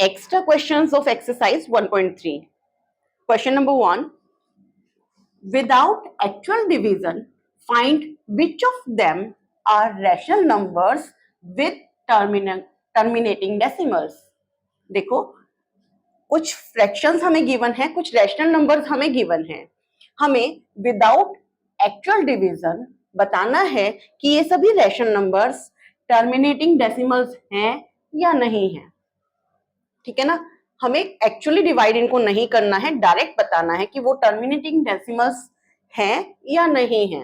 Extra questions of exercise 1.3. Question number 1. Without actual division, find which of them are rational numbers with terminating decimals. देखो, कुछ fractions हमें given है, कुछ rational numbers हमें given है. हमें विदाउट एक्चुअल डिवीजन बताना है कि ये सभी रैशनल नंबर्स टर्मिनेटिंग डेसिमल्स हैं या नहीं है. ठीक है ना. हमें एक्चुअली डिवाइड इनको नहीं करना है, डायरेक्ट बताना है कि वो टर्मिनेटिंग डेसिमल्स हैं या नहीं है.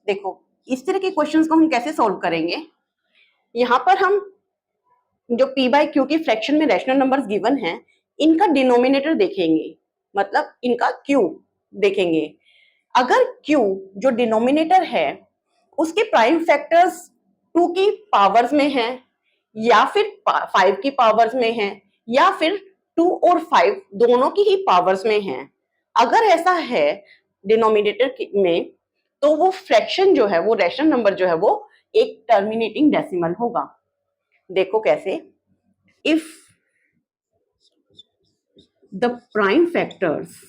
देखो, इस तरह के क्वेश्चंस को हम कैसे सॉल्व करेंगे. यहां पर हम जो p बाई क्यू की फ्रैक्शन में रैशनल नंबर्स गिवन हैं, इनका डिनोमिनेटर देखेंगे, मतलब इनका q देखेंगे. अगर q जो डिनोमिनेटर है उसके प्राइम फैक्टर्स 2 की पावर्स में हैं या फिर 5 की पावर्स में हैं या फिर 2 और 5 दोनों की ही पावर्स में हैं. अगर ऐसा है डिनोमिनेटर में, तो वो फ्रैक्शन जो है, वो रैशनल नंबर जो है, वो एक टर्मिनेटिंग डेसिमल होगा. देखो कैसे. If the prime factors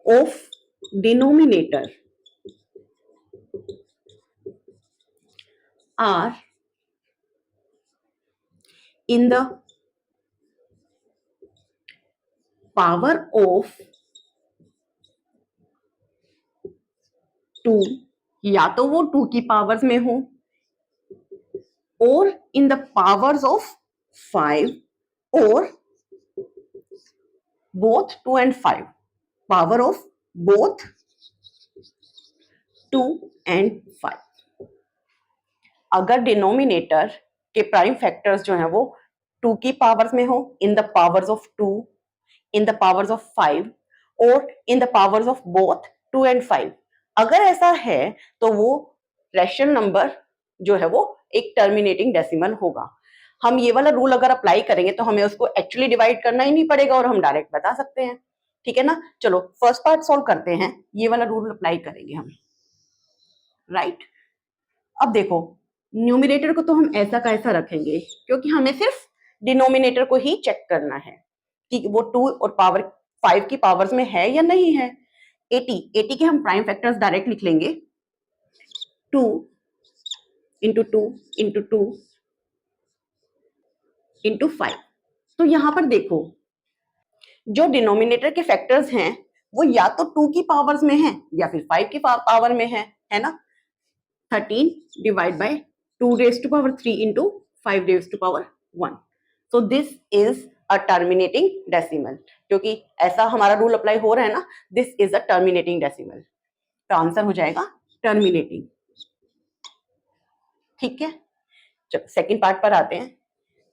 of denominator are in the power of 2, या तो वो 2 की पावर्स में हो, और इन द पावर्स ऑफ 5, और both 2 and 5, power of both 2 and 5. अगर डिनोमिनेटर के प्राइम फैक्टर्स जो हैं वो 2 की पावर्स में हो, in the powers of 2, in the powers of 5, और in the powers of both 2 and 5, अगर ऐसा है तो वो रैशनल नंबर जो है वो एक टर्मिनेटिंग डेसिमल होगा. हम ये वाला रूल अगर अप्लाई करेंगे तो हमें उसको एक्चुअली डिवाइड करना ही नहीं पड़ेगा और हम डायरेक्ट बता सकते हैं. ठीक है ना. चलो फर्स्ट पार्ट सॉल्व करते हैं. ये वाला रूल अप्लाई करेंगे हम. राइट. अब देखो, न्यूमिनेटर को तो हम ऐसा का ऐसा रखेंगे क्योंकि हमें सिर्फ डिनोमिनेटर को ही चेक करना है कि वो 2 और पावर 5 की पावर्स में है या नहीं है. 80 के हम प्राइम फैक्टर्स डायरेक्ट लिख लेंगे. 2 इंटू 2 इंटू 2 इंटू 5. तो यहां पर देखो, जो डिनोमिनेटर के फैक्टर्स हैं वो या तो 2 की पावर्स में है या फिर 5 की पावर में है ना. 13 divide by 2 raised to power 3 into 5 raised to power 1. So this is a terminating decimal. क्योंकि ऐसा हमारा रूल अप्लाई हो रहा है ना, this is a terminating decimal. तो आंसर हो जाएगा terminating. ठीक है. चलो सेकंड पार्ट पर आते हैं.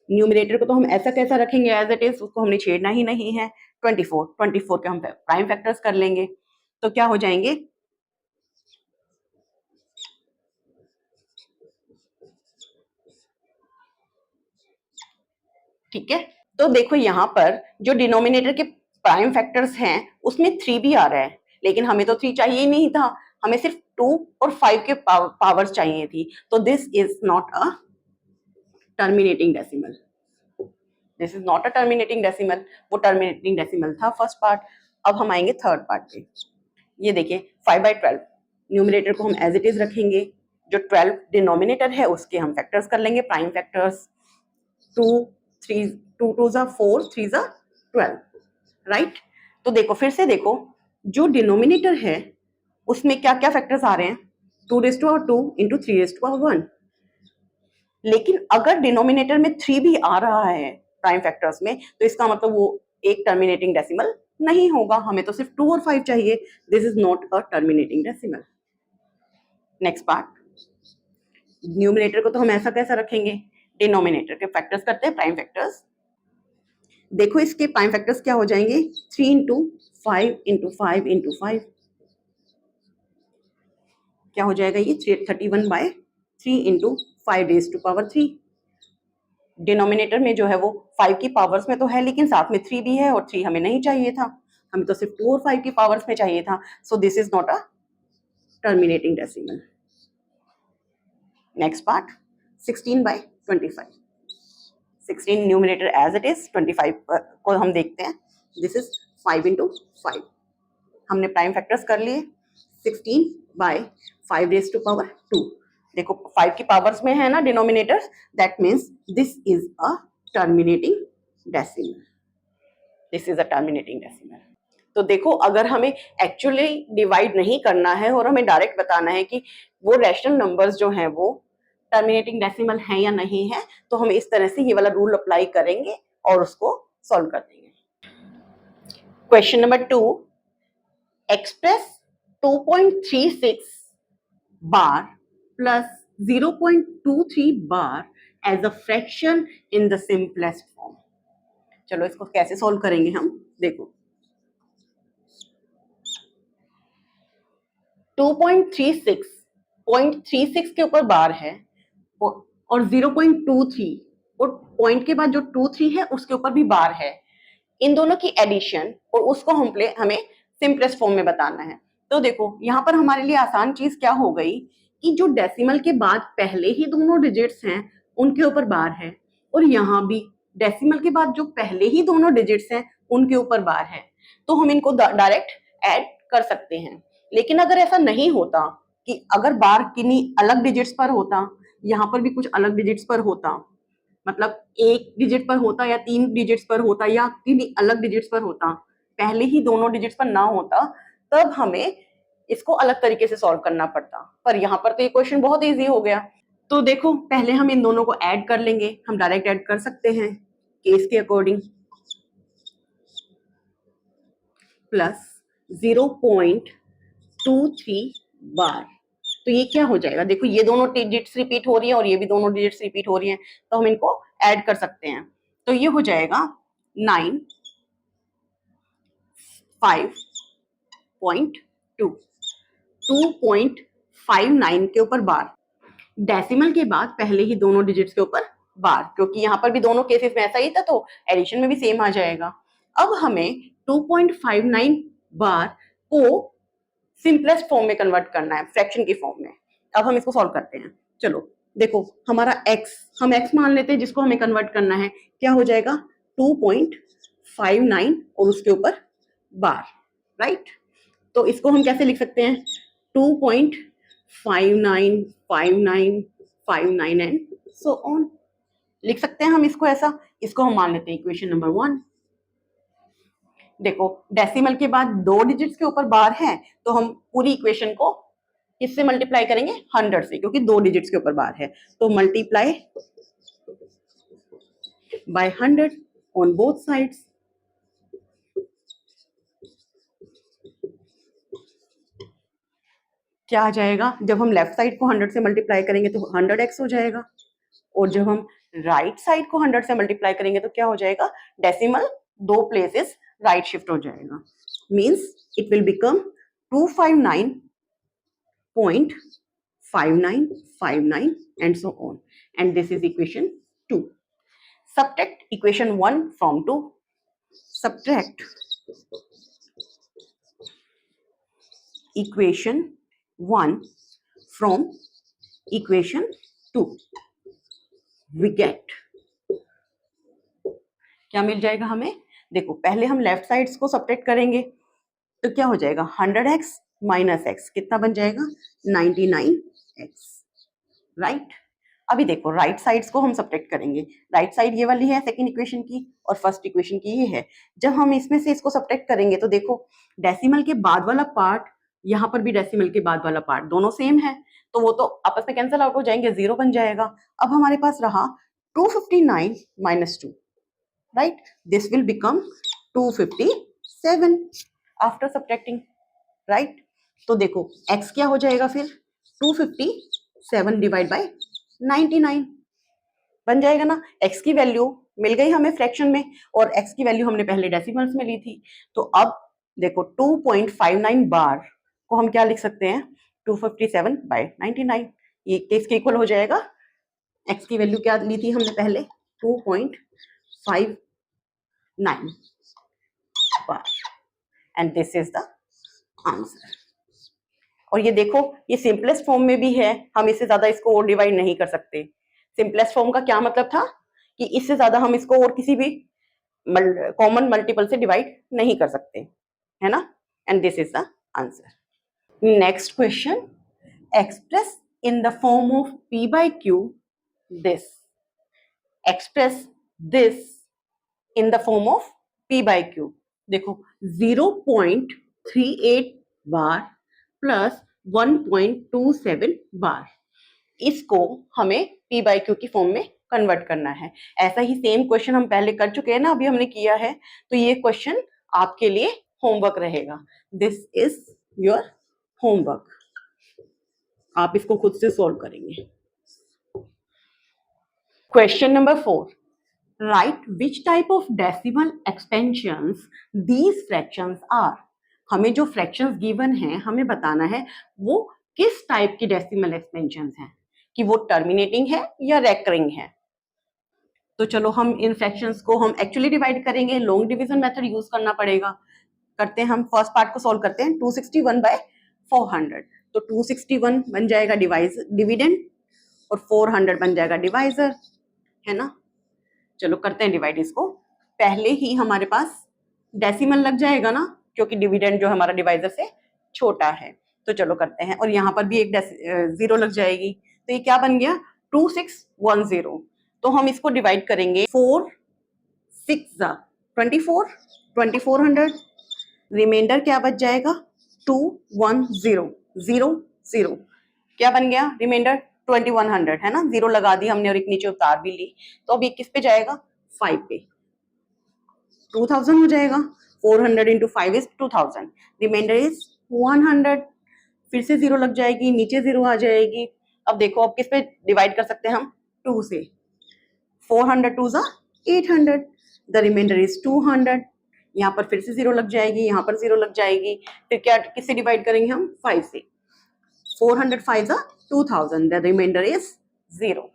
न्यूमिनेटर को तो हम ऐसा कैसा रखेंगे एज इट इज, उसको हमने छेड़ना ही नहीं है. 24 के हम प्राइम फैक्टर्स कर लेंगे. तो क्या हो जाएंगे, ठीक है. तो देखो यहां पर जो डिनोमिनेटर के प्राइम फैक्टर्स हैं उसमें 3 भी आ रहा है, लेकिन हमें तो 3 चाहिए ही नहीं था, हमें सिर्फ 2 और 5 के पावर्स चाहिए थी. तो this is not a terminating decimal. This is not a terminating decimal. वो टर्मिनेटिंग डेसिमल था फर्स्ट पार्ट. अब हम आएंगे थर्ड पार्ट पे. ये देखिए 5/12. न्यूमिनेटर को हम एज इट इज रखेंगे. जो 12 डिनोमिनेटर है उसके हम फैक्टर्स कर लेंगे, प्राइम फैक्टर्स. 2 3 2 2 जा 4, 3 जा 12. राइट. तो देखो फिर से देखो, जो डिनोमिनेटर है उसमें क्या क्या फैक्टर्स आ रहे हैं, 2 raised to power 2 into 3 raised to power 1. लेकिन अगर डिनोमिनेटर में 3 भी आ रहा है प्राइम फैक्टर्स में, तो इसका मतलब वो एक टर्मिनेटिंग डेसिमल नहीं होगा. हमें तो सिर्फ 2 और 5 चाहिए. This is not a terminating decimal. Next part. Numerator को तो हम ऐसा कैसा रखेंगे, डिनोमिनेटर के फैक्टर्स करते हैं प्राइम फैक्टर्स. देखो इसके प्राइम फैक्टर्स क्या हो जाएंगे, 3 इंटू 5 इंटू 5 इंटू 5. क्या हो जाएगा ये, 31/3 into 5 raised to power 3. Denominator में जो है वो 5 की पावर्स में तो है, लेकिन साथ में 3 भी है और 3 हमें नहीं चाहिए था, हमें तो सिर्फ 2 और 5 की पावर्स में चाहिए था. So this is not a terminating decimal. Next part 16/25, 16 numerator as it is, 25 को हम देखते हैं, दिस इज 5 into 5, हमने प्राइम फैक्टर्स कर लिए, 16/5^2, देखो 5 की पावर्स में है ना denominators, that means this is a terminating decimal, this is a terminating decimal. तो देखो अगर हमें एक्चुअली डिवाइड नहीं करना है और हमें डायरेक्ट बताना है कि वो रैशनल नंबर्स जो हैं वो टर्मिनेटिंग डेसिमल है या नहीं है, तो हम इस तरह से ये वाला रूल अप्लाई करेंगे और उसको सॉल्व कर देंगे। Question number 2, express 2.36 bar plus 0.23 bar as a fraction in the simplest form। चलो इसको कैसे सॉल्व करेंगे हम, देखो 2.36 के ऊपर बार है और 0.23 और पॉइंट के बाद जो 23 है उसके ऊपर भी बार है, इन दोनों की एडिशन और उसको हमें सिंपलेस्ट फॉर्म में बताना है। तो देखो यहाँ पर हमारे लिए आसान चीज क्या हो गई कि जो डेसिमल के बाद पहले ही दोनों डिजिट्स हैं उनके ऊपर बार है, और यहाँ भी डेसिमल के बाद जो पहले ही दोनों डिजिट्स हैं उनके ऊपर बार है, तो हम इनको डायरेक्ट ऐड कर सकते हैं। लेकिन अगर ऐसा नहीं होता, कि अगर बार किन्हीं अलग डिजिट्स पर होता, यहाँ पर भी कुछ अलग डिजिट्स पर होता, मतलब एक डिजिट पर होता या 3 डिजिट्स पर होता या किन्हीं अलग डिजिट्स पर होता, पहले ही दोनों डिजिट्स पर ना होता, तब हमें इसको अलग तरीके से सॉल्व करना पड़ता। पर यहाँ पर तो ये क्वेश्चन बहुत इजी हो गया। तो देखो पहले हम इन दोनों को ऐड कर लेंगे, हम डायरेक्ट ऐड कर सकते हैं केस के अकॉर्डिंग, प्लस 0.23 बार, तो ये क्या हो जाएगा, देखो ये दोनों डिजिट्स रिपीट हो रही है और ये भी दोनों डिजिट्स रिपीट हो रही हैं, तो हम इनको ऐड कर सकते हैं। तो ये हो जाएगा 9.5.2, 2.59 के ऊपर बार, डेसिमल के बाद पहले ही दोनों डिजिट्स के ऊपर बार, क्योंकि यहाँ पर भी दोनों केसेस में ऐसा ही था तो एडिशन में भी सेम आ जाएगा। अब हमें 2.59 बार को सिंपलेस्ट फॉर्म में कन्वर्ट करना है, फ्रैक्शन की फॉर्म में। अब हम इसको सॉल्व करते हैं। चलो देखो हमारा x, हम x मान लेते हैं जिसको हमें कन्वर्ट करना है, क्या हो जाएगा 2.59 और उसके ऊपर बार, राइट। तो इसको हम कैसे लिख सकते हैं, 2.595959 एंड सो ऑन, लिख सकते हैं हम इसको ऐसा। इसको हम मान लेते हैं इक्वेशन नंबर 1। देखो डेसिमल के बाद 2 डिजिट्स के ऊपर बार है, तो हम पूरी इक्वेशन को किससे मल्टीप्लाई करेंगे, 100 से, क्योंकि 2 डिजिट्स के ऊपर बार है, तो multiply by 100 on both sides. क्या आ जाएगा, जब हम लेफ्ट साइड को 100 से मल्टीप्लाई करेंगे तो 100x हो जाएगा, और जब हम राइट साइड को 100 से मल्टीप्लाई करेंगे तो क्या हो जाएगा, डेसिमल 2 प्लेसेस राइट शिफ्ट हो जाएगा, means it will become 259.5959 and so on, and this is equation 2. Subtract equation 1 from 2. Subtract equation 1 from equation 2. We get, क्या मिल जाएगा हमें, देखो पहले हम लेफ्ट साइड्स को सब्ट्रैक्ट करेंगे, तो क्या हो जाएगा 100x माइनस x, कितना बन जाएगा 99x, राइट। अभी देखो राइट साइड्स को हम सब्ट्रैक्ट करेंगे, राइट साइड ये वाली है सेकंड इक्वेशन की और फर्स्ट इक्वेशन की ये है। जब हम इसमें से इसको सब्ट्रैक्ट करेंगे तो देखो डेसिमल के बाद वाला पार्ट, यहाँ पर भी डेसिमल के बाद वाला पार्ट दोनों सेम है, तो वो तो आपस में कैंसिल आउट हो जाएंगे, 0 बन जाएगा। अब हमारे पास रहा 259 minus 2, right, this will become 257 after subtracting, right। तो देखो x क्या हो जाएगा फिर 257 डिवाइड बाय 99 बन जाएगा ना। x की वैल्यू मिल गई हमें फ्रैक्शन में और x की वैल्यू हमने पहले डेसिमल्स में ली थी, तो अब देखो 2.59 बार को हम क्या लिख सकते हैं 257 बाय 99, ये किसके इक्वल हो जाएगा, x की वैल्यू क्या ली थी हमने पहले 2.59 bar, and this is the answer। और ये देखो ये सिंपलेस्ट फॉर्म में भी है, हम इससे ज्यादा इसको और डिवाइड नहीं कर सकते। सिंपलेस्ट फॉर्म का क्या मतलब था कि इससे ज्यादा हम इसको और किसी भी कॉमन मल्टीपल से डिवाइड नहीं कर सकते, है ना। And this is the answer. Next question, express in the form of p by q this, express this in the form of p by q। देखो 0.38 बार प्लस 1.27 बार, इसको हमें p by q की फॉर्म में कन्वर्ट करना है। ऐसा ही same question हम पहले कर चुके हैं ना, अभी हमने किया है, तो ये क्वेश्चन आपके लिए होमवर्क रहेगा। दिस इज योर होमवर्क, आप इसको खुद से सॉल्व करेंगे। Question number 4, right which type of decimal expansions these fractions are. हमें जो फ्रैक्शंस गिवन हैं हमें बताना है वो किस टाइप की डेसिमल एक्सपेंशंस हैं, कि वो टर्मिनेटिंग है या रेकरिंग है। तो चलो हम इन फ्रैक्शंस को हम एक्चुअली डिवाइड करेंगे, लॉन्ग डिवीजन मेथड यूज करना पड़ेगा। करते हैं, हम फर्स्ट पार्ट को सॉल्व करते हैं। 261 बाय 400, तो 261 बन जाएगा डिविडेंड और 400 बन जाएगा डिवाइजर, है ना। चलो करते हैं डिवाइड इसको। पहले ही हमारे पास डेसिमल लग जाएगा ना, क्योंकि डिविडेंड जो हमारा डिवाइजर से छोटा है। तो चलो करते हैं, और यहाँ पर भी एक जीरो लग जाएगी, तो ये क्या बन गया 2610। तो हम इसको डिवाइड करेंगे 4 6 24 2400, रिमाइंडर क्या बच जाएगा 210 0 0, क्या बन गया रिमाइंडर 2100, है ना। जीरो लगा दी हमने और एक नीचे उतार भी ली, तो अब ये किस पे जाएगा 5 पे, 2000 हो जाएगा। 400 इंटू 5 इज 2000, रिमाइंडर इज 100, फिर से जीरो लग जाएगी, नीचे जीरो आ जाएगी। अब देखो अब किस पे डिवाइड कर सकते हैं हम 2 से, 400 2 ज़ा 800, द रिमाइंडर इज 200, यहाँ पर फिर से जीरो लग जाएगी, यहाँ पर जीरो लग जाएगी, फिर क्या किससे डिवाइड करेंगे हम 5 से, 400 5 ज़ा 2000, द रिमाइंडर इज 0।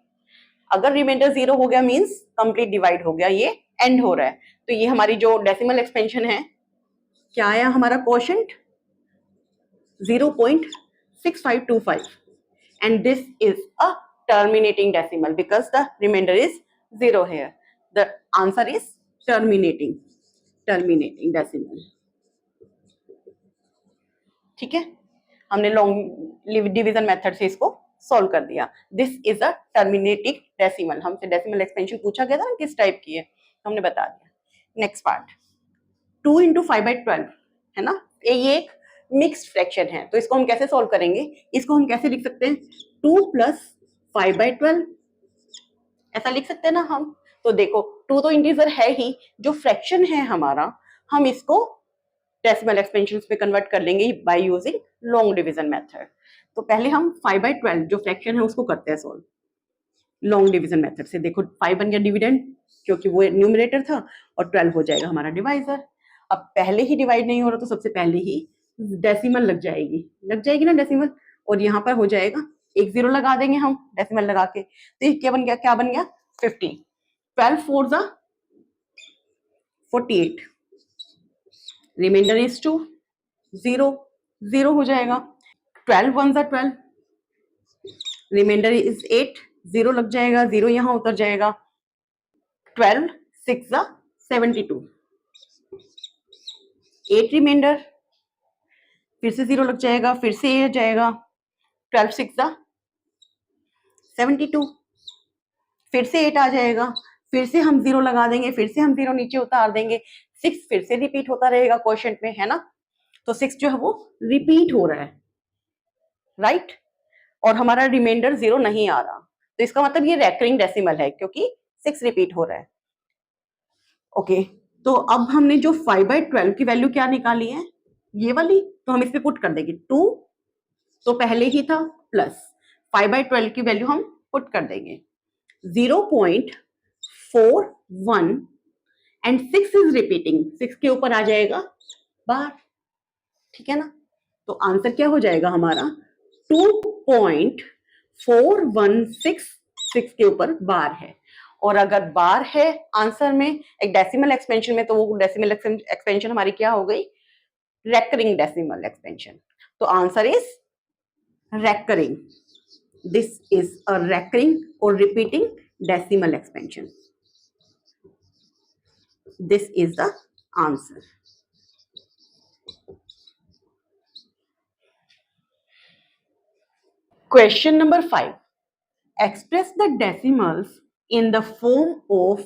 अगर रिमाइंडर 0 हो गया मींस कंप्लीट डिवाइड हो गया, ये एंड हो रहा है। तो ये हमारी जो डेसिमल एक्सपेंशन है, क्या आया हमारा quotient 0.6525, and this is a terminating decimal because the remainder is 0 here. The answer is terminating decimal। ठीक है, हमने लॉन्ग डिवीजन मेथड से इसको सॉल्व कर दिया। This is a terminating decimal, हमसे डेसिमल एक्सपेंशन पूछा गया था ना किस टाइप की है, हमने बता दिया। नेक्स्ट पार्ट 2 इंटू 5/12 है ना, ये एक मिक्स्ड फ्रैक्शन है, तो इसको हम कैसे सॉल्व करेंगे, इसको हम कैसे लिख सकते हैं 2 + 5/12, ऐसा लिख सकते हैं ना हम। तो देखो 2 तो इंटीजर है ही, जो फ्रैक्शन है हमारा हम इसको डेसिमल एक्सपेंशंस में कन्वर्ट कर लेंगे by using long division method. तो पहले हम 5/12 जो फ्रैक्शन है उसको करते हैं सॉल्व लॉन्ग डिवीजन मेथड से। देखो 5 बन गया डिविडेंड, क्योंकि वो न्यूमरेटर था, और 12 हो जाएगा हमारा डिवाइजर। अब पहले ही डिवाइड नहीं हो रहा तो सबसे पहले ही डेसिमल लग जाएगी ना डेसिमल, और यहाँ पर हो जाएगा एक जीरो लगा देंगे हम डेसिमल लगा के, तो ये क्या बन गया 50, 12 4 ज़ा 48, रिमाइंडर इज 2, 0 0 हो जाएगा, 12 1 ज़ा 12, रिमाइंडर इज 8, 0 लग जाएगा, 0 यहाँ उतर जाएगा, 12 6 ज़ा 72, 8 रिमाइंडर, फिर से 0 लग जाएगा, फिर से ये जाएगा, 12 6 ज़ा 72, फिर से 8 आ जाएगा, फिर से हम 0 लगा देंगे, फिर से हम 0 नीचे उतार देंगे, 6 फिर से रिपीट होता रहेगा क्वोशंट में, है ना। तो 6 जो है वो रिपीट हो रहा है, राइट, और हमारा रिमाइंडर 0 नहीं आ रहा, तो इसका मतलब ये रेकरिंग डेसिमल है क्योंकि 6 रिपीट हो रहा है। ओके, तो अब हमने जो 5/12 की वैल्यू क्या निकाली है, ये वाली, तो हम इस पे पुट कर देंगे 2 तो पहले ही था, प्लस 5/12 की वैल्यू हम पुट कर देंगे 0.41, एंड 6 इज रिपीटिंग, 6 के ऊपर आ जाएगा बार, ठीक है ना। तो आंसर क्या हो जाएगा हमारा 2.4166 के ऊपर बार है, और अगर बार है आंसर में एक डेसिमल एक्सपेंशन में, तो वो डेसिमल एक्सपेंशन हमारी क्या हो गई रेकरिंग डेसिमल एक्सपेंशन। तो answer is recurring. This is a recurring or repeating decimal expansion. This is the answer. Question number 5. Express the decimals in the form of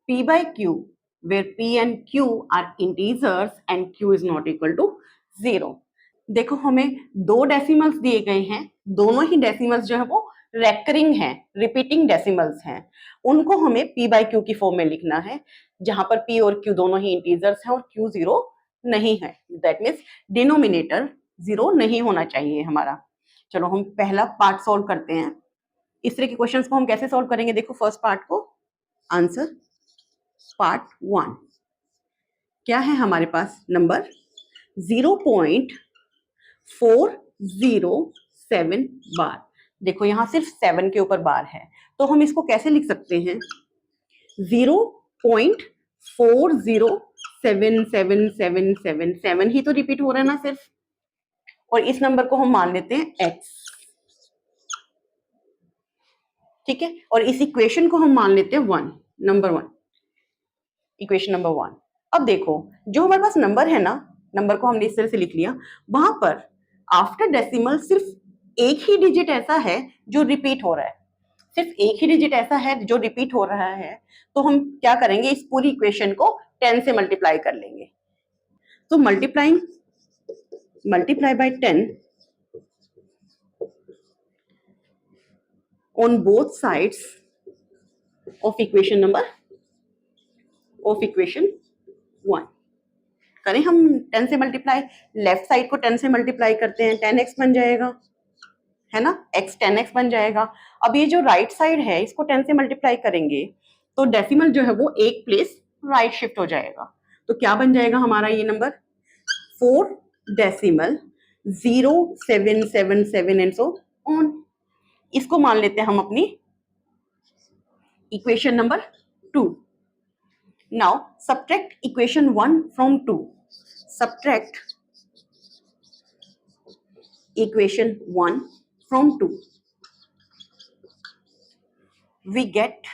p by q, where p and q are integers and q is not equal to 0. देखो हमें दो decimals दिए गए हैं, दोनों ही decimals जो है वो रेकरिंग हैं, रिपीटिंग डेसिमल्स हैं. उनको हमें p by q की फॉर्म में लिखना है, जहां पर p और q दोनों ही इंटीजर्स हैं और q 0 नहीं है. दैट मीन्स डिनोमिनेटर 0 नहीं होना चाहिए हमारा. चलो हम पहला पार्ट सॉल्व करते हैं. इस तरह के क्वेश्चंस को हम कैसे सॉल्व करेंगे? देखो फर्स्ट पार्ट को आंसर. पार्ट 1 क्या है हमारे पास? नंबर 0.407 बार. देखो यहां सिर्फ 7 के ऊपर बार है, तो हम इसको कैसे लिख सकते हैं? 0.40777 ही तो रिपीट हो रहा है ना सिर्फ. और इस नंबर को हम मान लेते हैं x. ठीक है, और इस इक्वेशन को हम मान लेते हैं 1, नंबर 1, इक्वेशन नंबर 1. अब देखो जो हमारे पास नंबर है ना, नंबर को हमने इस तरह से लिख लिया, वहां पर आफ्टर डेसिमल सिर्फ एक ही डिजिट ऐसा है जो रिपीट हो रहा है. सिर्फ एक ही डिजिट ऐसा है जो रिपीट हो रहा है, तो हम क्या करेंगे? इस पूरी इक्वेशन को 10 से मल्टीप्लाई कर लेंगे. तो multiply by 10 on both sides of equation 1. करें हम 10 से मल्टीप्लाई. लेफ्ट साइड को 10 से मल्टीप्लाई करते हैं, 10x बन जाएगा, है ना. x 10x बन जाएगा. अब ये जो राइट साइड है इसको 10 से मल्टीप्लाई करेंगे तो डेसिमल जो है वो एक प्लेस राइट शिफ्ट हो जाएगा. तो क्या बन जाएगा हमारा ये नंबर? 4.0777 and so on. इसको मान लेते हैं हम अपनी equation number 2. Now subtract equation 1 from 2. Subtract equation 1 from 2. We get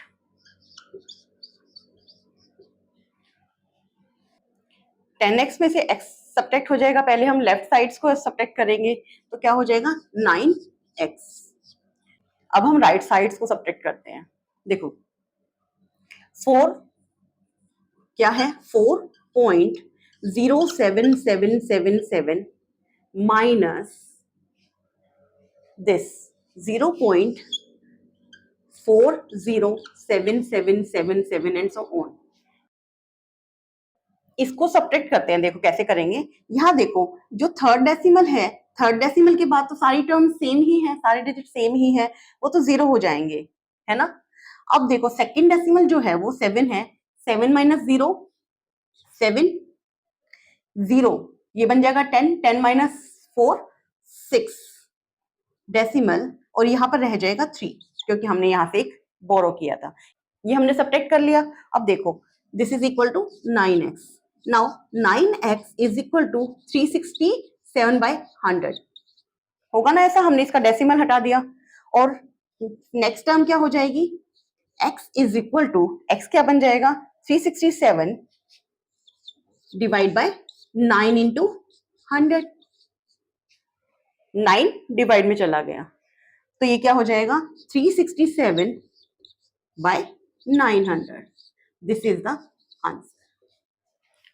10x में से x सब्ट्रैक्ट हो जाएगा. पहले हम लेफ्ट साइड्स को सब्ट्रैक्ट करेंगे तो क्या हो जाएगा? 9x. अब हम राइट साइड्स को सब्ट्रैक्ट करते हैं. देखो 4 क्या है? 4.07777 minus this 0.40777 and so on. इसको सब्ट्रैक्ट करते हैं. देखो कैसे करेंगे. यहाँ देखो जो थर्ड डेसिमल है, थर्ड डेसिमल के बाद तो सारी टर्म सेम ही है, सारे डिजिट सेम ही है, वो तो 0 हो जाएंगे, है ना. अब देखो सेकंड डेसिमल जो है वो 7 है. 7 माइनस 0 7, 0 ये बन जाएगा 10. 10 माइनस 4 6 डेसिमल, और यहाँ पर रह जाएगा 3 क्योंकि हमने यहाँ से एक बोरो किया था. ये हमने सब्ट्रैक्ट कर लिया. अब देखो this is equal to 9x. Now 9x is equal to 367 by 100 होगा ना ऐसा. हमने इसका डेसिमल हटा दिया और नेक्स्ट टर्म क्या हो जाएगी? x is equal to, x क्या बन जाएगा? 367 डिवाइड बाय 9 इंटू 100. 9 डिवाइड में चला गया तो ये क्या हो जाएगा? 367 बाय 900. This is the answer.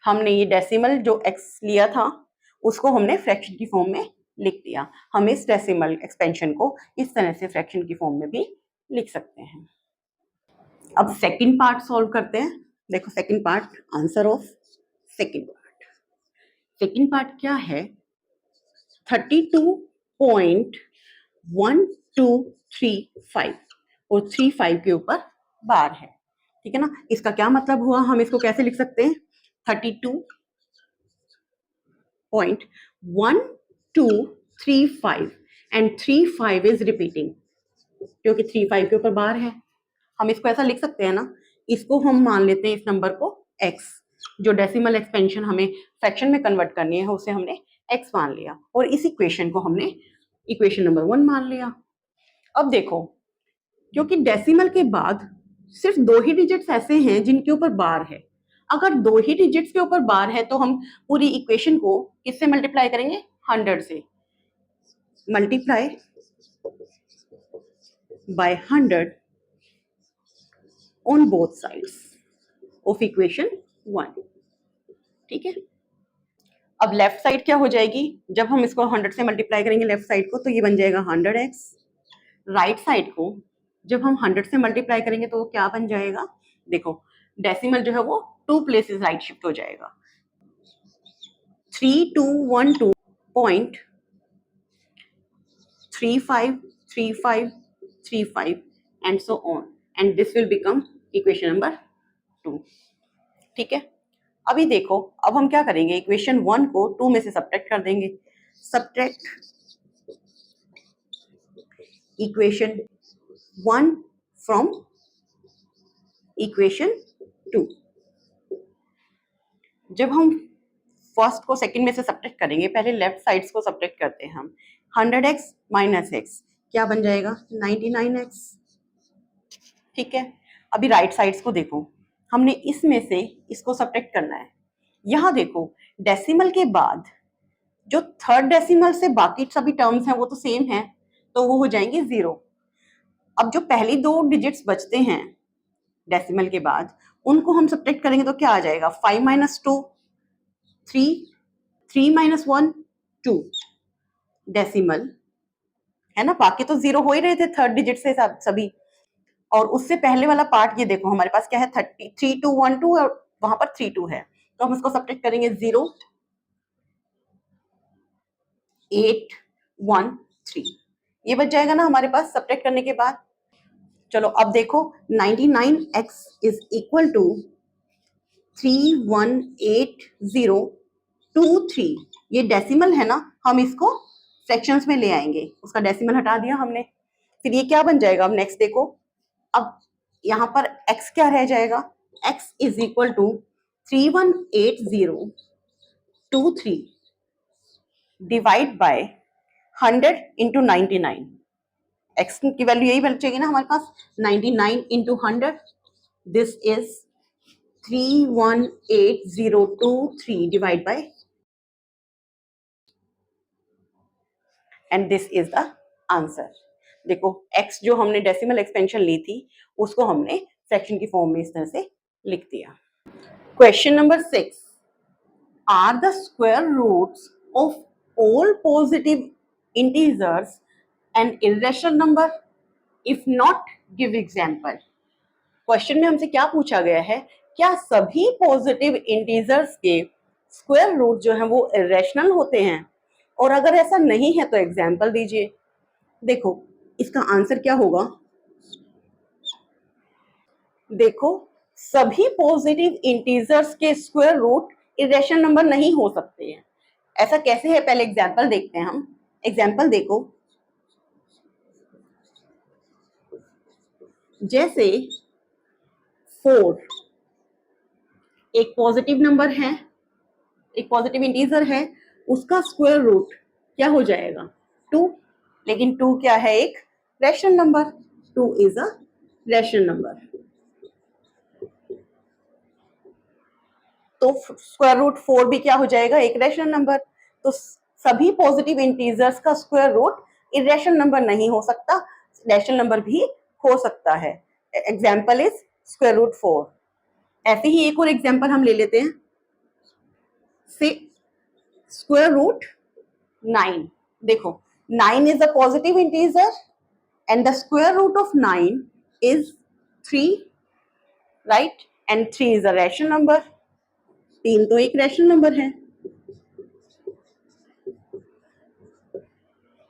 हमने ये डेसिमल जो x लिया था उसको हमने फ्रैक्शन की फॉर्म में लिख दिया. हम इस डेसिमल एक्सपेंशन को इस तरह से फ्रैक्शन की फॉर्म में भी लिख सकते हैं. अब सेकंड पार्ट सॉल्व करते हैं. देखो second part, answer of second part. Second part क्या है? 32.1235 और 35 के ऊपर बार है. ठीक है ना. इसका क्या मतलब हुआ? हम इसको कैसे लिख सकते हैं? 32.1235 एंड 35 इज रिपीटिंग, क्योंकि 35 के ऊपर बार है. हम इसको ऐसा लिख सकते हैं ना. इसको हम मान लेते हैं इस नंबर को x. जो डेसिमल एक्सपेंशन हमें फ्रैक्शन में कन्वर्ट करनी है उसे हमने x मान लिया और इस इक्वेशन को हमने इक्वेशन नंबर 1 मान लिया। अब देखो, क्योंकि डेसिमल के बाद सिर्फ 2 ही डिजिट्स ऐसे हैं जिनके ऊपर बार है, अगर 2 ही डिजिट्स के ऊपर बार है तो हम पूरी इक्वेशन को किससे मल्टीप्लाई करेंगे? 100 से। Multiply by 100 on both sides of equation 1। ठीक है, अब लेफ्ट साइड क्या हो जाएगी? जब हम इसको 100 से मल्टीप्लाई करेंगे लेफ्ट साइड को तो ये बन जाएगा 100x। राइट साइड को जब हम 100 से मल्टीप्लाई करेंगे तो वो क्या बन जाएगा? देखो, डेसिमल जो है वो 2 प्लेसेस राइट शिफ्ट हो जाएगा। 3212.353535 and so on, and this will become equation number 2। ठीक है, अभी देखो, अब हम क्या करेंगे? इक्वेशन 1 को 2 में से सब्ट्रैक्ट कर देंगे। Subtract equation 1 from equation 2। जब हम फर्स्ट को सेकंड में से सब्ट्रैक्ट करेंगे, पहले लेफ्ट साइड्स को सब्ट्रैक्ट करते हैं हम। 100x माइनस x क्या बन जाएगा? 99x। ठीक है, अभी राइट साइड्स को देखो, हमने इसमें से इसको सब्ट्रैक्ट करना है। यहाँ देखो, डेसिमल के बाद जो थर्ड डेसिमल से बाकी सभी टर्म्स हैं वो तो सेम है, तो वो हो जाएंगे 0। अब जो पहली 2 डिजिट्स बचते हैं डेसिमल के बाद, उनको हम सब्ट्रैक्ट करेंगे तो क्या आ जाएगा? 5 माइनस 2 3, 3 माइनस 1 2 डेसिमल है ना। बाकी तो 0 हो ही रहे थे थर्ड डिजिट से सभी। और उससे पहले वाला पार्ट ये देखो, हमारे पास क्या है? 3212 और वहां पर 32 है, तो हम इसको सब्ट्रैक्ट करेंगे 0 8 1 3, ये बच जाएगा ना हमारे पास सब्ट्रैक्ट करने के बाद। चलो अब देखो, 99x इज इक्वल टू 318.023, ये डेसिमल है ना, हम इसको फ्रैक्शंस में ले आएंगे। उसका डेसिमल हटा दिया हमने, फिर ये क्या बन जाएगा? अब नेक्स्ट देखो, अब यहाँ पर x क्या रह जाएगा? x is equal to 318023 divide by 100 into 99। x की वैल्यू यही बचेगी ना हमारे पास, 99 into 100, this is 318023 divide by, and this is the answer. देखो, x जो हमने डेसिमल एक्सपेंशन ली थी उसको हमने फ्रैक्शन की फॉर्म में इस तरह से लिख दिया। Question number 6, are the square roots of all positive integers and irrational number? If not, give example. क्वेश्चन में हमसे क्या पूछा गया है? क्या सभी पॉजिटिव इंटीजर्स के स्क्वायर रूट जो है वो इरेशनल होते हैं? और अगर ऐसा नहीं है तो एग्जांपल दीजिए। देखो, इसका आंसर क्या होगा? देखो, सभी पॉजिटिव इंटीजर्स के स्क्वायर रूट इरेशनल नंबर नहीं हो सकते हैं। ऐसा कैसे है? पहले एग्जांपल देखते हैं हम। एग्जांपल देखो, जैसे 4 एक पॉजिटिव नंबर है, एक पॉजिटिव इंटीजर है, उसका स्क्वायर रूट क्या हो जाएगा? 2। लेकिन 2 क्या है? एक rational number. 2 is a rational number, तो स्क्वायर रूट 4 भी क्या हो जाएगा? एक रैशनल नंबर। तो सभी पॉजिटिव इंटीजर्स का स्क्वायर रूट इरेशनल नंबर नहीं हो सकता, रैशनल नंबर भी हो सकता है। Example is square root 4। ऐसे ही एक और एग्जाम्पल हम ले लेते हैं, से स्क्वायर रूट 9। देखो, 9 is a positive integer and the square root of 9 is 3, right? And 3 is a rational number. 3 तो एक rational number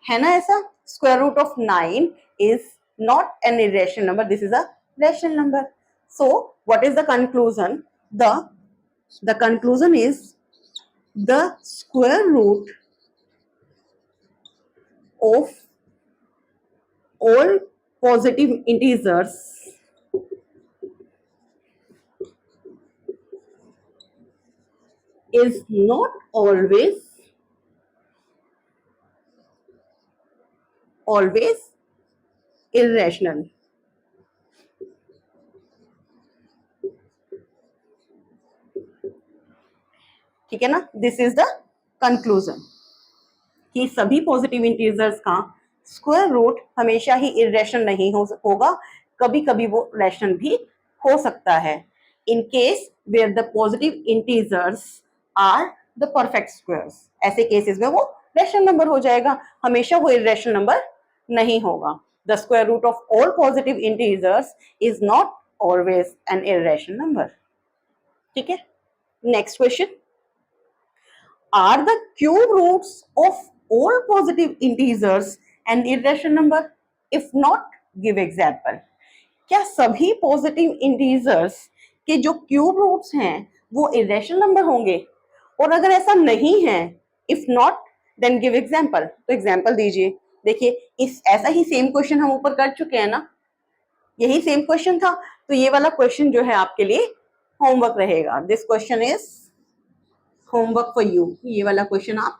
है ना ऐसा? Square root of 9 is not an irrational number. This is a rational number. So what is the conclusion? The conclusion is the square root of all positive integers is not always always irrational. ठीक है ना, this is the conclusion कि सभी positive integers का square root हमेशा ही irrational नहीं होगा, कभी कभी वो रैशनल भी हो सकता है। In case where the positive integers are the perfect squares, ऐसे केसेस में वो रैशनल नंबर हो जाएगा, हमेशा वो इरेशनल नंबर नहीं होगा। The square root of all positive integers is not always an irrational number. ठीक है, next question, are the cube roots of all positive integers an irrational number? If not, give example. क्या सभी positive integers के जो cube roots हैं वो irrational number होंगे? और अगर ऐसा नहीं है, if not then give example, तो एग्जांपल दीजिए। देखिए, इस ऐसा ही सेम क्वेश्चन हम ऊपर कर चुके हैं ना, यही सेम क्वेश्चन था, तो ये वाला क्वेश्चन जो है आपके लिए होमवर्क रहेगा। This question is homework for you, ये वाला क्वेश्चन आप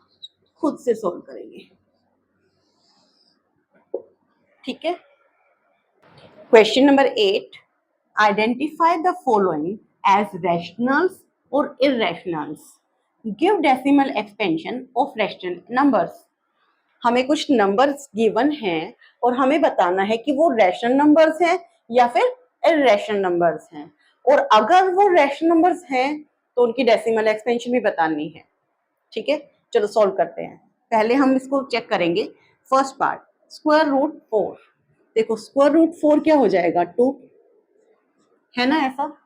खुद से सॉल्व करेंगे। ठीक है, question number 8, identify the following as rationals और irrationals, give decimal expansion of rational numbers. हमें कुछ नंबर्स गिवन हैं और हमें बताना है कि वो रैशनल नंबर्स हैं या फिर इररेशनल नंबर्स हैं, और अगर वो रैशनल नंबर्स हैं तो उनकी डेसिमल एक्सपेंशन भी बतानी है। ठीक है, चलो सॉल्व करते हैं। पहले हम इसको चेक करेंगे। First part, square root 4। देखो स्क्वायर रूट 4 क्या हो जाएगा, 2 है ना, ऐसा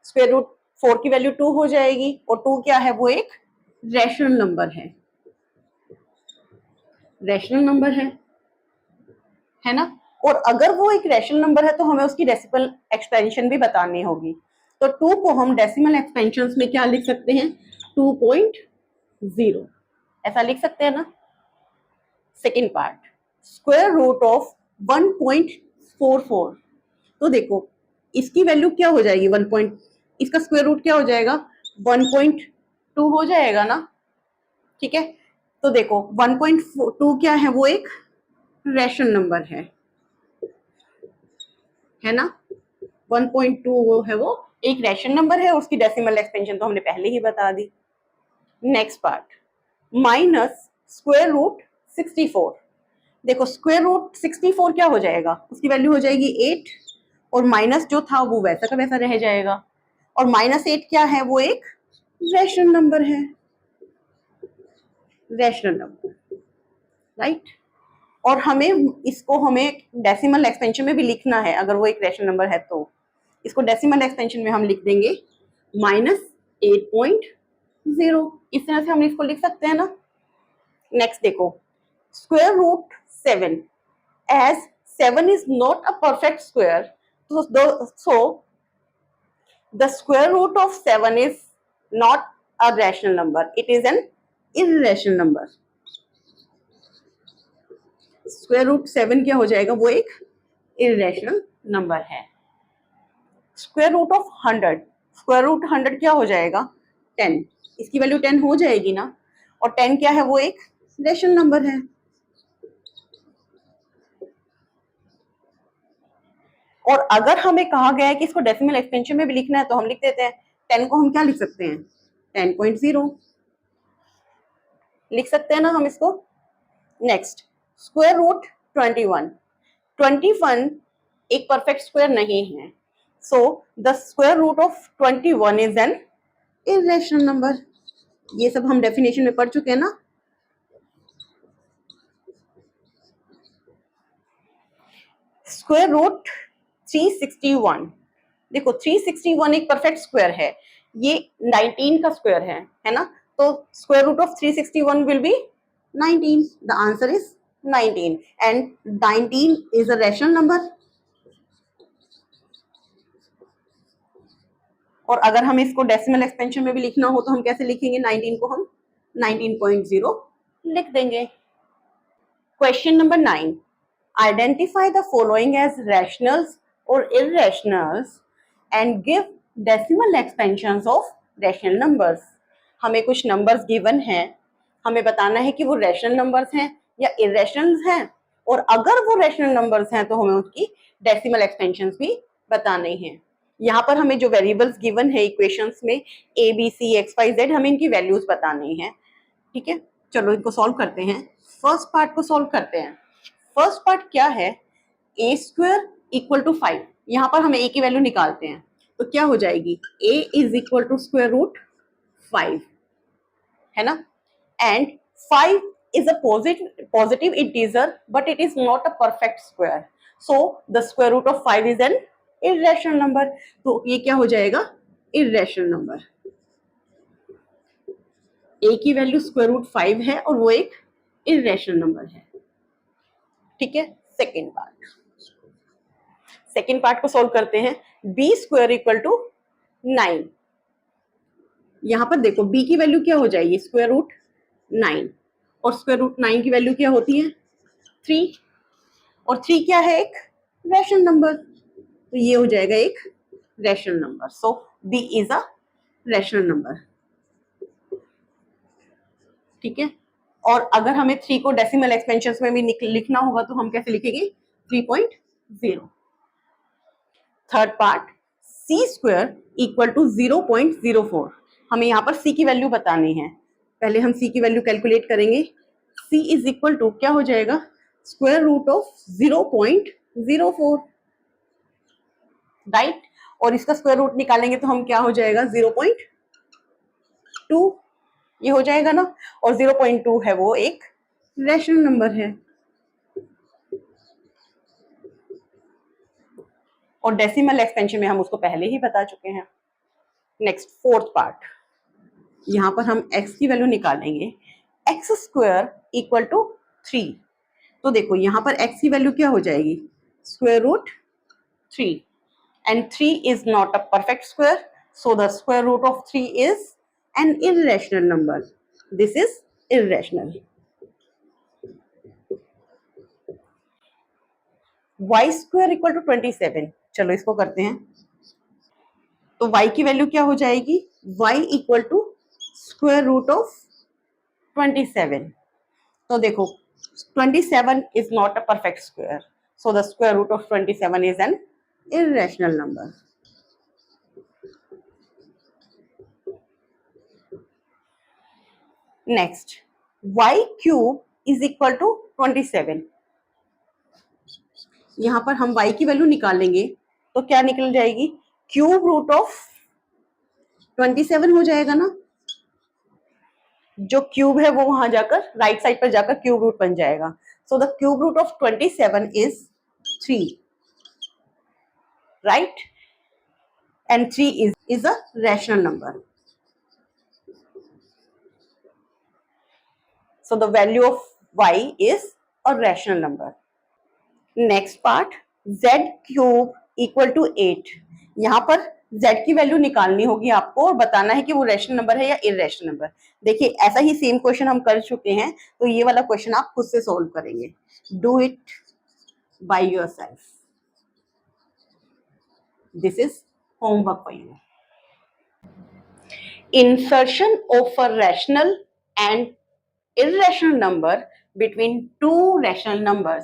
स्क्वायर रूट 4 की वैल्यू 2 हो जाएगी, और 2 क्या है, वो एक रैशनल नंबर है, रैशनल नंबर है ना। और अगर वो एक रैशनल नंबर है तो हमें उसकी डेसिमल एक्सपेंशन भी बतानी होगी। तो 2 को हम डेसिमल एक्सपेंशन में क्या लिख सकते हैं, 2.0 ऐसा लिख सकते हैं ना। Second part, square root of 1.44। तो देखो इसकी वैल्यू क्या हो जाएगी, 1. इसका स्क्वायर रूट क्या हो जाएगा, 1.2 हो जाएगा ना। ठीक है, तो देखो 1.2 क्या है, वो एक रैशनल नंबर है ना। 1.2 वो है, वो एक रैशनल नंबर है, उसकी डेसिमल एक्सपेंशन तो हमने पहले ही बता दी। Next part, minus square root 64। देखो स्क्वायर रूट 64 क्या हो जाएगा, उसकी वैल्यू हो जाएगी 8, और माइनस जो था वो वैसा का वैसा रह जाएगा, और -8 क्या है, वो एक रैशनल नंबर है, रैशनल नंबर, राइट। और हमें डेसिमल एक्सपेंशन में भी लिखना है, अगर वो एक रैशनल नंबर है तो इसको डेसिमल एक्सपेंशन में हम लिख देंगे -8.0। इस तरह से हम इसको लिख सकते हैं ना। नेक्स्ट देखो, square root 7, as 7 is not a perfect square, so the square root of 7 is not a rational number, it is an irrational number. Square root 7 क्या हो जाएगा, वो एक इरेशनल नंबर है। Square root of 100, square root 100 क्या हो जाएगा, 10, इसकी वैल्यू 10 हो जाएगी ना, और 10 क्या है, वो एक रेशनल नंबर है। और अगर हमें कहा गया है कि इसको डेसिमल एक्सपेंशन में भी लिखना है तो हम लिख देते हैं 10 को हम क्या लिख सकते हैं, 10.0 लिख सकते हैं ना हम इसको। नेक्स्ट, स्क्वायर रूट 21 एक परफेक्ट स्क्वायर नहीं है, so the square root of 21 is an irrational number. ये सब हम डेफिनेशन में पढ़ चुके हैं ना। स्क्वायर रूट 361, देखो 361 एक परफेक्ट स्क्वायर है, ये 19 का स्क्वायर है ना, तो square root of 361 will be 19, the answer is 19 and 19 is a rational number. और अगर हमें इसको डेसिमल एक्सपेंशन में भी लिखना हो तो हम कैसे लिखेंगे, 19 को हम 19.0 लिख देंगे। Question number 9, identify the following as rationals और irrationals and give decimal expansions of rational numbers. हमें कुछ नंबर्स गिवन हैं, हमें बताना है कि वो रैशनल नंबर्स हैं या इररेशनल्स हैं, और अगर वो रैशनल नंबर्स हैं तो हमें उसकी डेसिमल एक्सटेंशंस भी बताने हैं। यहाँ पर हमें जो वेरिएबल्स गिवन है इक्वेशंस में a b c x y z, हमें इनकी वैल्यूज बतानी है। ठीक है, चलो इनको सॉल्व करते हैं। फर्स्ट पार्ट को सॉल्व करते हैं। फर्स्ट पार्ट क्या है, ए स्क्वायर इक्वल टू 5। यहाँ पर हम ए की वैल्यू निकालते हैं तो क्या हो जाएगी, A is equal to square root 5, है ना। And 5 is a positive integer but it is not a perfect square, so the square root of 5 is an irrational number। तो ये क्या हो जाएगा, irrational number। a की वैल्यू स्क्वायर रूट 5 है और वो एक irrational number है। ठीक है, सेकेंड पार्ट को सॉल्व करते हैं। b square equal to 9। यहां पर देखो b की वैल्यू क्या हो जाएगी, स्क्वायर रूट 9, और स्क्वायर रूट 9 की वैल्यू क्या होती है, 3, और 3 क्या है, एक रैशनल नंबर, तो ये हो जाएगा एक rational number. So b is a rational number. ठीक है, और अगर हमें 3 को डेसिमल एक्सपेंशंस में भी लिखना होगा तो हम कैसे लिखेंगे, 3.0। Third part, c square equal to 0.04। हमें यहाँ पर c की वैल्यू बतानी है। पहले हम c की वैल्यू कैलकुलेट करेंगे। c इज इक्वल टू क्या हो जाएगा, स्क्वायर रूट ऑफ 0.04, राइट। और इसका स्क्वायर रूट निकालेंगे तो हम क्या हो जाएगा, 0.2, ये हो जाएगा ना। और 0.2 है वो एक रैशनल नंबर है। और डेसिमल एक्सपेंशन में हम उसको पहले ही बता चुके हैं। नेक्स्ट फोर्थ पार्ट, यहां पर हम x की वैल्यू निकालेंगे। X square equal to 3। तो देखो यहां पर x की वैल्यू क्या हो जाएगी, square root 3, and 3 is not a perfect square, so the square root of 3 is an irrational number. This is irrational। y square equal to 27। चलो इसको करते हैं। तो y की वैल्यू क्या हो जाएगी, y equal to square root of 27। तो देखो 27 is not a perfect square, so the square root of 27 is an irrational number। Next, y cube is equal to 27। यहां पर हम y की वैल्यू निकालेंगे तो क्या निकल जाएगी, क्यूब रूट ऑफ 27 हो जाएगा ना। जो क्यूब है वो वहां जाकर राइट साइड पर जाकर क्यूब रूट बन जाएगा। So the cube root of 27 is 3, right. And 3 is a rational number. So the value of y is a rational number। Next part, z cube equal to 8। यहाँ पर z की value निकालनी होगी आपको और बताना है कि वो रैशनल नंबर है या इररेशनल नंबर। देखिए ऐसा ही सेम क्वेश्चन हम कर चुके हैं, तो ये वाला क्वेश्चन आप खुद से सोल्व करेंगे। Do it by yourself, this is homework for you. Insertion of a rational and irrational number between two rational numbers।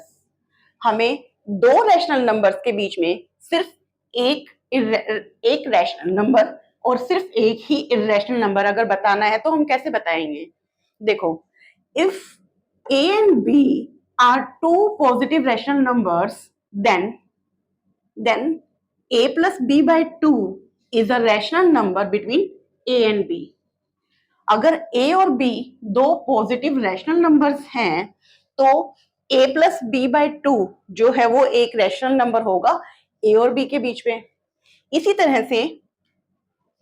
हमें दो रैशनल नंबर्स के बीच में सिर्फ एक रैशनल नंबर और सिर्फ एक ही इररेशनल नंबर अगर बताना है तो हम कैसे बताएंगे। देखो, if a and b are two positive rational numbers, then a plus b by 2 is a rational number between a and b। अगर a और b दो पॉजिटिव रैशनल नंबर्स हैं तो a प्लस बी बाई 2 जो है वो एक rational number होगा a और b के बीच में। इसी तरह से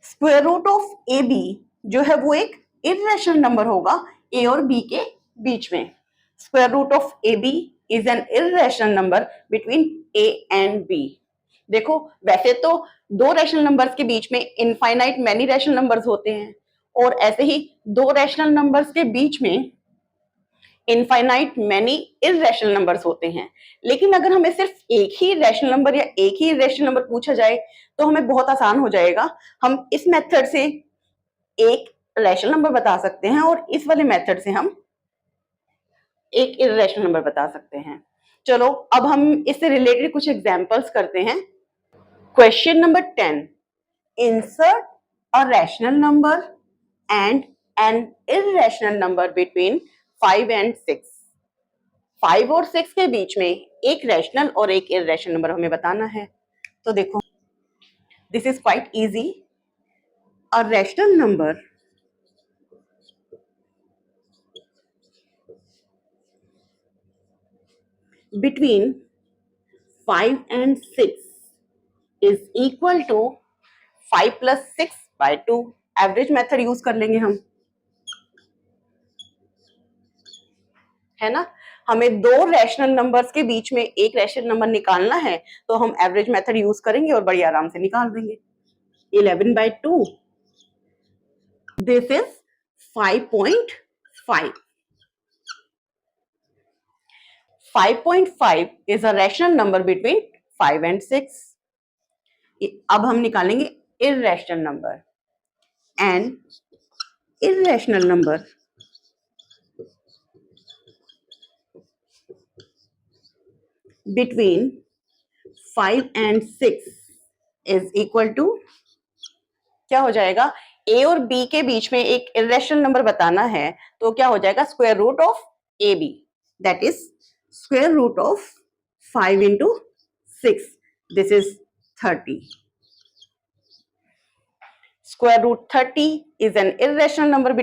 square root of a b जो है वो एक इररेशनल नंबर होगा a और b के बीच में। Square root of a b is an irrational number between a and b। देखो वैसे तो दो रैशनल नंबर्स के बीच में इनफाइनाइट मैनी रैशनल नंबर्स होते हैं, और ऐसे ही दो रैशनल नंबर्स के बीच में इनफाइनाइट मैनी इररेशनल नंबर्स होते हैं। लेकिन अगर हमें सिर्फ एक ही रैशनल नंबर या एक ही इररेशनल नंबर पूछा जाए तो हमें बहुत आसान हो जाएगा। हम इस मेथड से एक रैशनल नंबर बता सकते हैं और इस वाले मेथड से हम एक इररेशनल नंबर बता सकते हैं। चलो अब हम इससे रिलेटेड कुछ एग्जांपल्स करते हैं। Question number 10, insert a rational number and an irrational number between 5 and 6। 5 और 6 के बीच में एक रैशनल और एक इरेशनल नंबर हमें बताना है। तो देखो, this is quite easy. A rational number between 5 and 6 is equal to 5 plus 6 by 2। Average method use कर लेंगे हम, है ना। हमें दो रैशनल नंबर्स के बीच में एक रैशनल नंबर निकालना है, तो हम एवरेज मेथड यूज करेंगे और बड़ी आराम से निकाल देंगे। 11 by 2, this is 5.5। 5.5 is a rational number between 5 and 6। अब हम निकालेंगे irrational number। An irrational number between 5 and 6 is equal to, क्या हो जाएगा, a और b के बीच में एक irrational नंबर बताना है, तो क्या हो जाएगा, square root of a b, that is square root of 5 into 6, this is 30। Square root 30 is an irrational number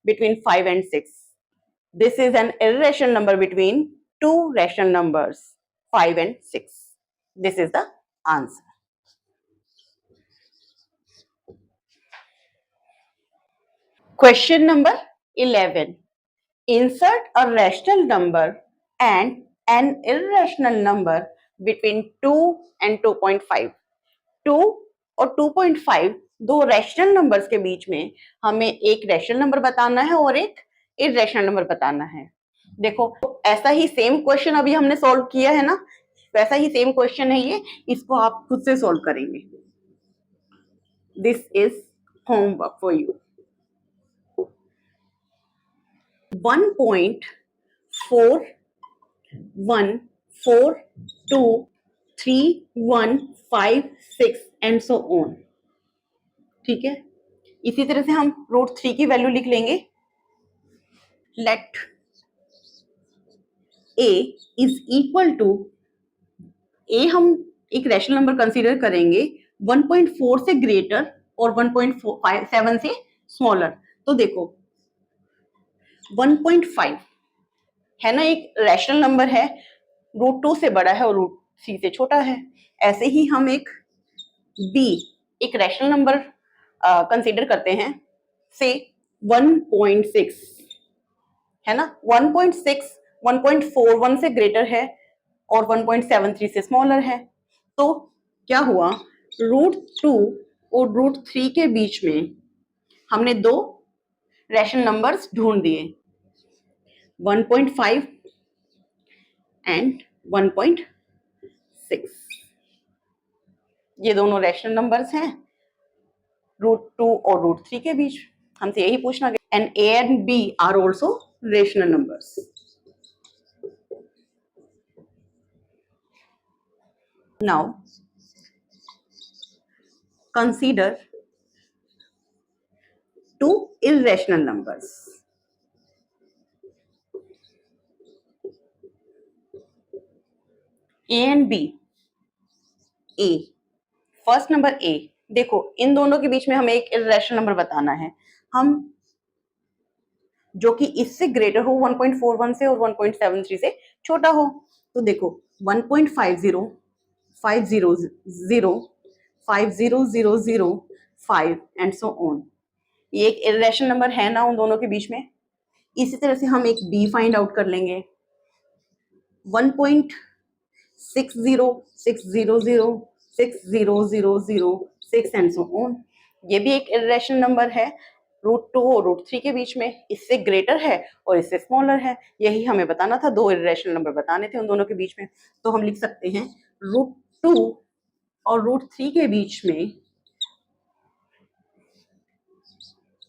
between 5 and 6। This is an irrational number between two rational numbers 5 and 6। This is the answer। Question number 11, insert a rational number and an irrational number between 2 and 2.5। 2 और 2.5 दो rational numbers के बीच में हमें एक rational number बताना है और एक इरेशनल नंबर बताना है। देखो, ऐसा ही सेम क्वेश्चन अभी हमने सॉल्व किया है ना, वैसा ही सेम क्वेश्चन है ये, इसको आप खुद से सॉल्व करेंगे। This is homework for you. 1.41423156 and so on. ठीक है, इसी तरह से हम रूट 3 की वैल्यू लिख लेंगे। Let a is equal to, a हम एक रैशनल नंबर कंसीडर करेंगे 1.4 से ग्रेटर और 1.7 से स्मॉलर। तो देखो 1.5 है ना, एक रैशनल नंबर है, रूट 2 से बड़ा है और रूट 3 से छोटा है। ऐसे ही हम एक b एक रैशनल नंबर कंसीडर करते हैं, से 1.6 है ना, 1.6 1.41 से ग्रेटर है और 1.73 से स्मॉलर है। तो क्या हुआ, रूट 2 और रूट 3 के बीच में हमने दो रैशनल नंबर्स ढूंढ दिए, 1.5 एंड 1.6। ये दोनों रैशनल नंबर्स हैं रूट 2 और रूट 3 के बीच। हमसे यही पूछना गया, and a and b are also rational numbers. Now consider two irrational numbers। A and B। A, first number A। देखो, इन दोनों के बीच में हमें एक इरेशनल नंबर बताना है, हम जो कि इससे ग्रेटर हो 1.41 से और 1.73 से छोटा हो। तो देखो 1.50 500 50005 एंड सो ऑन, ये एक इरेशनल नंबर है ना उन दोनों के बीच में। इसी तरह से हम एक B फाइंड आउट कर लेंगे, 1.606006006 एंड सो ऑन। ये भी एक इरेशनल नंबर है, रूट 2 और रूट 3 के बीच में, इससे ग्रेटर है और इससे स्मॉलर है। यही हमें बताना था, दो इरेशनल नंबर बताने थे उन दोनों के बीच में। तो हम लिख सकते हैं रूट 2 और रूट 3 के बीच में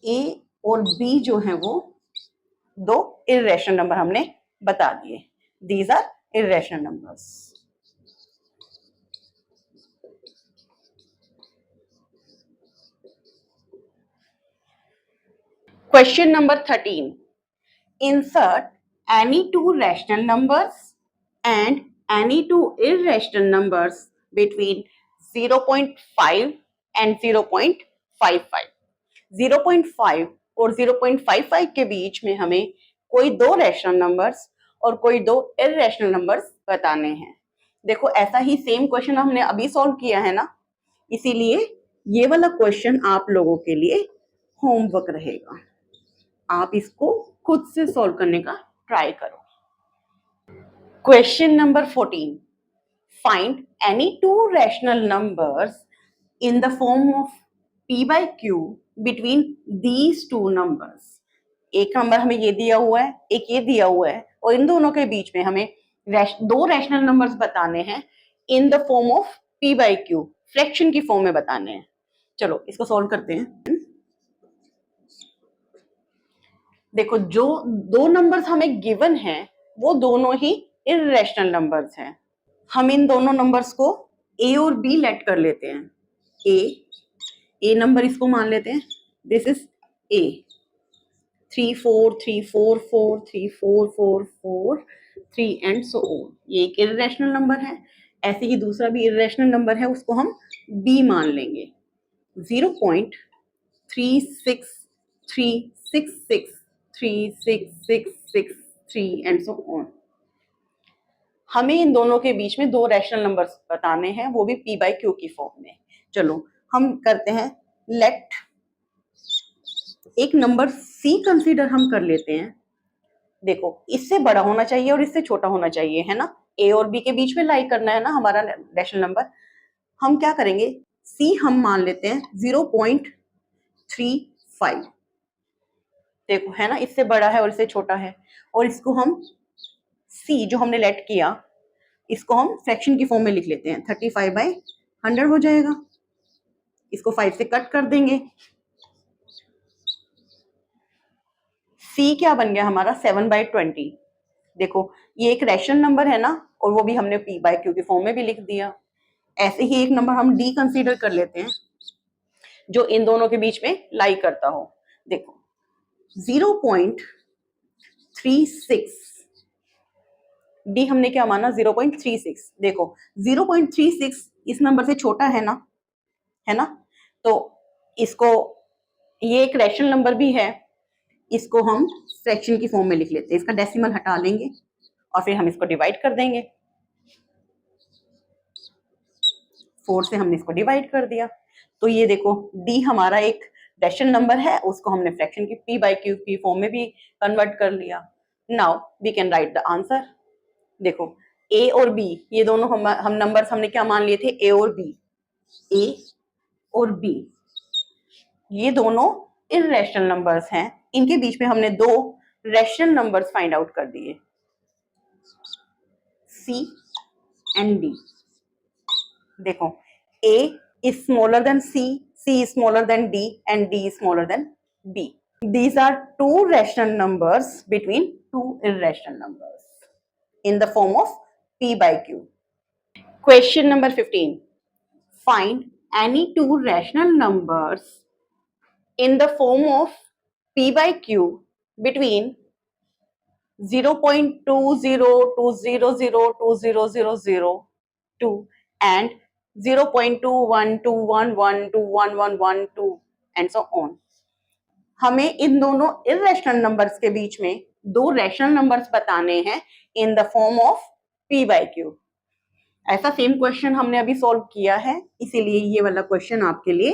A और B जो है वो दो इरेशनल नंबर हमने बता दिए। These are irrational numbers. Question number 13. Insert any two rational numbers and any two irrational numbers between 0.5 and 0.55. 0.5 और 0.55 के बीच में हमें कोई दो रैशनल नंबर्स और कोई दो इररेशनल नंबर्स बताने हैं। देखो ऐसा ही सेम क्वेश्चन हमने अभी सॉल्व किया है ना, इसीलिए ये वाला क्वेश्चन आप लोगों के लिए होमवर्क रहेगा। आप इसको खुद से सॉल्व करने का ट्राई करो। Question number 14. Find any two rational numbers in the form of p by q between these two numbers. एक नंबर हमें ये दिया हुआ है, एक ये दिया हुआ है, और इन दोनों के बीच में हमें दो रैशनल नंबर्स बताने हैं in the form of p by q, fraction की फॉर्म में बताने हैं। चलो इसको सॉल्व करते हैं। देखो जो दो नंबर्स हमें गिवन हैं वो दोनों ही इररेशनल नंबर्स हैं। हम इन दोनों नंबर्स को a और b लेट कर लेते हैं। a नंबर इसको मान लेते हैं, this is a। 3 4 3 4 4 3 4 4 4 3 and so on. ये एक इररेशनल नंबर है। ऐसे ही दूसरा भी इररेशनल नंबर है, उसको हम b मान लेंगे। 0.363663663 एंड सो ऑन। हमें इन दोनों के बीच में दो रैशनल नंबर्स बताने हैं, वो भी p by q की फॉर्म में। चलो हम करते हैं लेट एक नंबर c कंसीडर हम कर लेते हैं। देखो इससे बड़ा होना चाहिए और इससे छोटा होना चाहिए, है ना। a और b के बीच में लाई करना है ना हमारा रैशनल नंबर। हम क्या करेंगे, c हम मान लेते हैं 0.35। देखो है ना, इससे बड़ा है और इससे छोटा है, और इसको हम c जो हमने लेट किया इसको हम फ्रैक्शन की फॉर्म में लिख लेते हैं। 35/100 हो जाएगा। इसको 5 से कट कर देंगे। c क्या बन गया हमारा 7/20। देखो ये एक रैशनल नंबर है ना, और वो भी हमने p by q की फॉर्म में भी लिख दिया। ऐसे ही एक नंबर हम d कंसीडर कर लेते हैं जो इन दोनों के बीच में लाई करता हो। देखो 0.36 d हमने क्या माना 0.36। देखो 0.36 इस नंबर से छोटा है ना, तो इसको, ये एक रैशनल नंबर भी है, इसको हम फ्रैक्शन की फॉर्म में लिख लेते हैं। इसका डेसिमल हटा लेंगे और फिर हम इसको डिवाइड कर देंगे। 4 से हमने इसको डिवाइड कर दिया, तो ये देखो d हमारा एक रैशनल नंबर है, उसको हमने फ्रैक्शन की p by q की फॉर्म में भी कन्वर्ट कर लिया। Now we can write the answer. देखो a और b ये दोनों हम नंबर्स हमने क्या मान लिए थे, a और b। a और b ये दोनों इररेशनल नंबर्स हैं, इनके बीच में हमने दो रैशनल नंबर्स फाइंड आउट कर दिए, c एंड d। देखो a is smaller than c is smaller than d, and d is smaller than b. These are two rational numbers between two irrational numbers in the form of p by q. Question number 15. Find any two rational numbers in the form of p by q between 0.2020002000 and 0.2121121112 and so on. हमें इन दोनों irrational numbers के बीच में दो rational numbers बताने हैं in the form of p by q। ऐसा same question हमने अभी सॉल्व किया है, इसीलिए ये वाला क्वेश्चन आपके लिए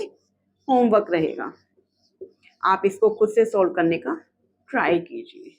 होमवर्क रहेगा। आप इसको खुद से सॉल्व करने का ट्राई कीजिए।